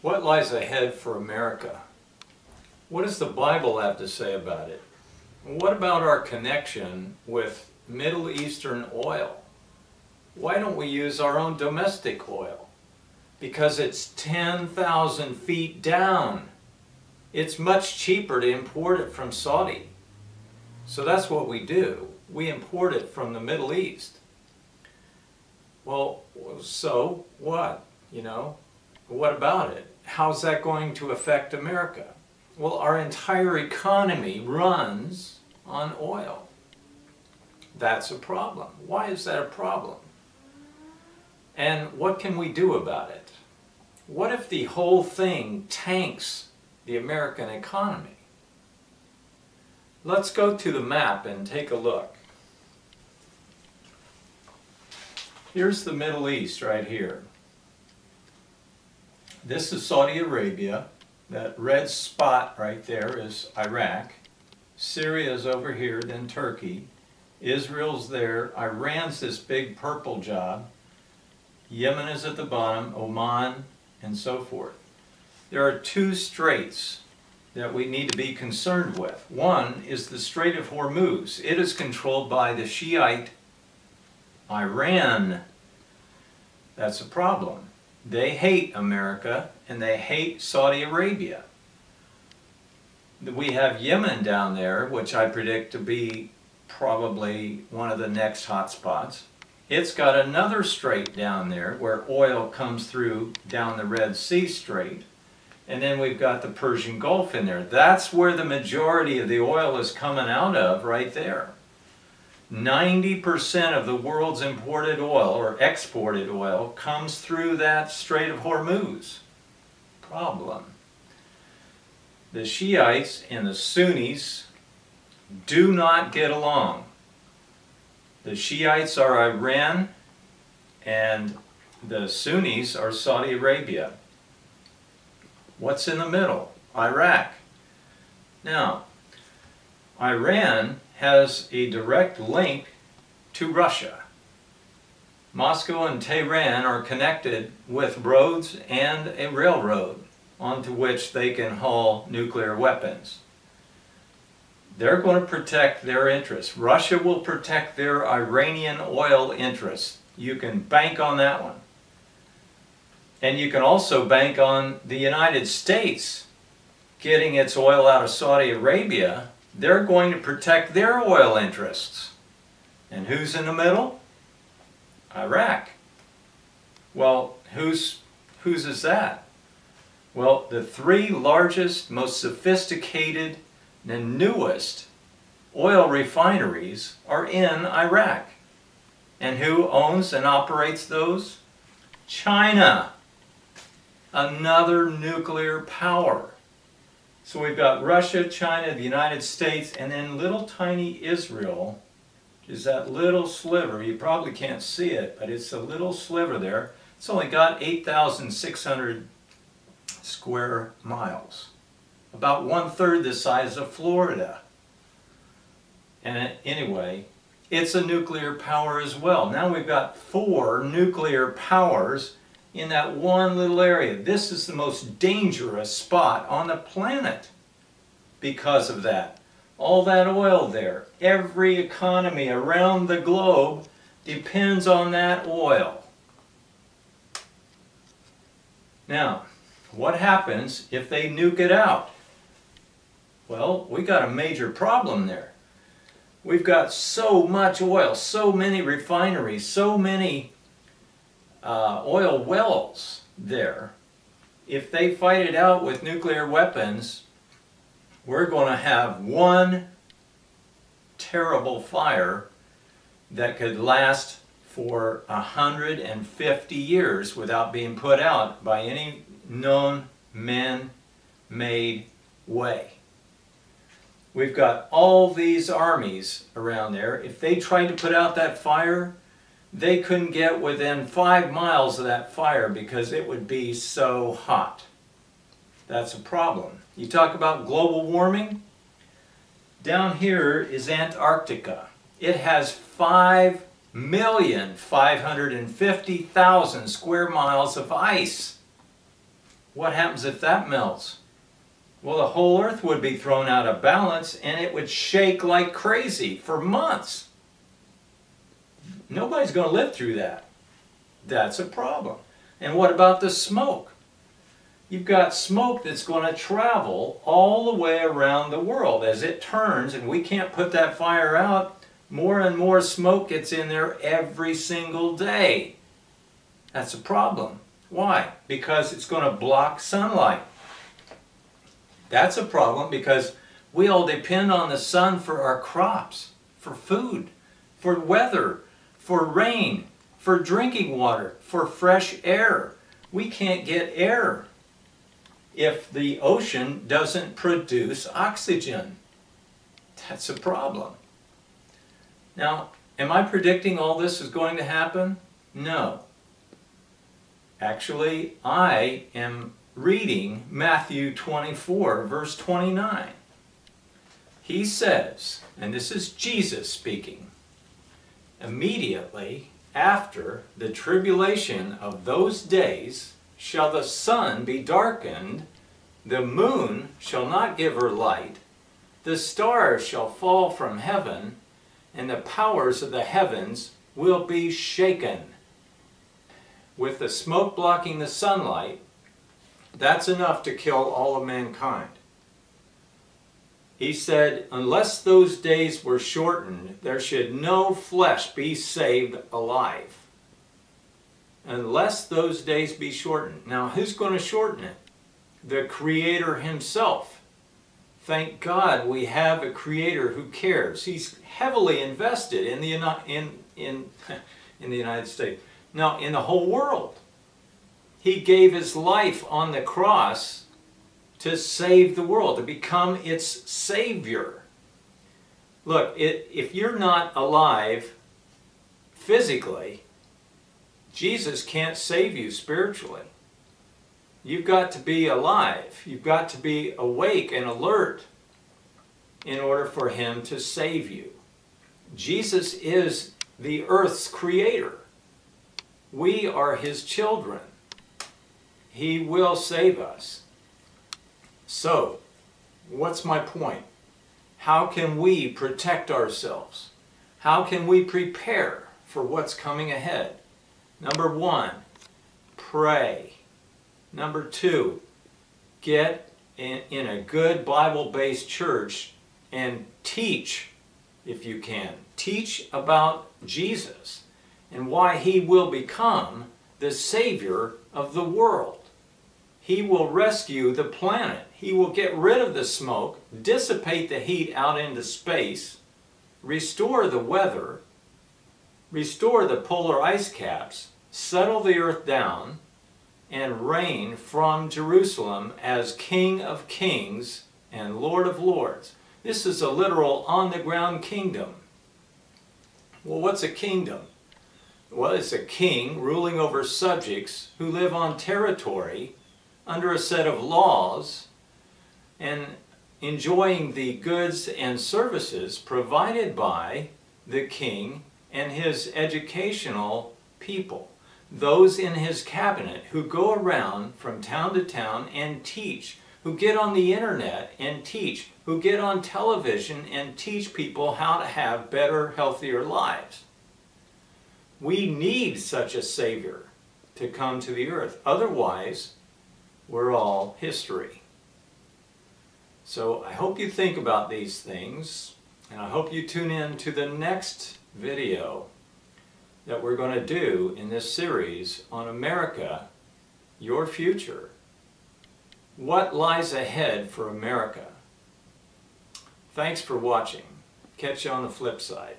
What lies ahead for America? What does the Bible have to say about it? What about our connection with Middle Eastern oil? Why don't we use our own domestic oil? Because it's 10,000 feet down. It's much cheaper to import it from Saudi. So that's what we do. We import it from the Middle East. Well, so what? What about it? How's that going to affect America? Well, our entire economy runs on oil. That's a problem. Why is that a problem? And what can we do about it? What if the whole thing tanks the American economy? Let's go to the map and take a look. Here's the Middle East right here. This is Saudi Arabia. That red spot right there is Iraq. Syria is over here, then Turkey. Israel's there. Iran's this big purple job. Yemen is at the bottom, Oman, and so forth. There are two straits that we need to be concerned with. One is the Strait of Hormuz. It is controlled by the Shiite Iran. That's a problem. They hate America and they hate Saudi Arabia. We have Yemen down there, which I predict to be probably one of the next hot spots. It's got another strait down there where oil comes through down the Red Sea Strait. And then we've got the Persian Gulf in there. That's where the majority of the oil is coming out of, right there. 90% of the world's imported oil or exported oil comes through that Strait of Hormuz. Problem. The Shiites and the Sunnis do not get along. The Shiites are Iran and the Sunnis are Saudi Arabia. What's in the middle? Iraq. Now, Iran has a direct link to Russia. Moscow and Tehran are connected with roads and a railroad onto which they can haul nuclear weapons. They're going to protect their interests. Russia will protect their Iranian oil interests. You can bank on that one. And you can also bank on the United States getting its oil out of Saudi Arabia. They're going to protect their oil interests. And who's in the middle? Iraq. Well, whose is that? Well, the three largest, most sophisticated, and newest oil refineries are in Iraq. And who owns and operates those? China. Another nuclear power. So we've got Russia, China, the United States, and then little tiny Israel, which is that little sliver. You probably can't see it, but it's a little sliver there. It's only got 8,600 square miles. About 1/3 the size of Florida. And anyway, it's a nuclear power as well. Now we've got 4 nuclear powers in that one little area. This is the most dangerous spot on the planet because of that. All that oil there. Every economy around the globe depends on that oil. Now, what happens if they nuke it out? Well, we got a major problem there. We've got so much oil, so many refineries, so many oil wells there. If they fight it out with nuclear weapons, we're going to have one terrible fire that could last for 150 years without being put out by any known man-made way. We've got all these armies around there. If they tried to put out that fire, they couldn't get within 5 miles of that fire because it would be so hot. That's a problem. You talk about global warming. Down here is Antarctica. It has 5,550,000 square miles of ice. What happens if that melts? Well, the whole earth would be thrown out of balance and it would shake like crazy for months. Nobody's going to live through that. That's a problem. And what about the smoke? You've got smoke that's going to travel all the way around the world as it turns, and we can't put that fire out. More and more smoke gets in there every single day. That's a problem. Why? Because it's going to block sunlight. That's a problem because we all depend on the sun for our crops, for food, for weather, for rain, for drinking water, for fresh air. We can't get air if the ocean doesn't produce oxygen. That's a problem. Now, am I predicting all this is going to happen? No. Actually, I am reading Matthew 24, verse 29. He says, and this is Jesus speaking, immediately after the tribulation of those days shall the sun be darkened, the moon shall not give her light, the stars shall fall from heaven, and the powers of the heavens will be shaken. With the smoke blocking the sunlight, that's enough to kill all of mankind. He said, unless those days were shortened, there should no flesh be saved alive. Unless those days be shortened. Now, who's going to shorten it? The Creator Himself. Thank God we have a Creator who cares. He's heavily invested in the United States. No, in the whole world. He gave His life on the cross to save the world, to become its Savior. Look, if you're not alive physically, Jesus can't save you spiritually. You've got to be alive. You've got to be awake and alert in order for Him to save you. Jesus is the earth's creator. We are His children. He will save us. So, what's my point? How can we protect ourselves? How can we prepare for what's coming ahead? Number one, pray. Number two, get in a good Bible-based church and teach, if you can. Teach about Jesus and why He will become the Savior of the world. He will rescue the planet. He will get rid of the smoke, dissipate the heat out into space, restore the weather, restore the polar ice caps, settle the earth down, and reign from Jerusalem as King of Kings and Lord of Lords. This is a literal on-the-ground kingdom. Well, what's a kingdom? Well, it's a king ruling over subjects who live on territory under a set of laws and enjoying the goods and services provided by the king and his educational people. Those in his cabinet who go around from town to town and teach, who get on the internet and teach, who get on television and teach people how to have better, healthier lives. We need such a Savior to come to the earth. Otherwise, we're all history. So I hope you think about these things, and I hope you tune in to the next video that we're going to do in this series on America, your future. What lies ahead for America? Thanks for watching. Catch you on the flip side.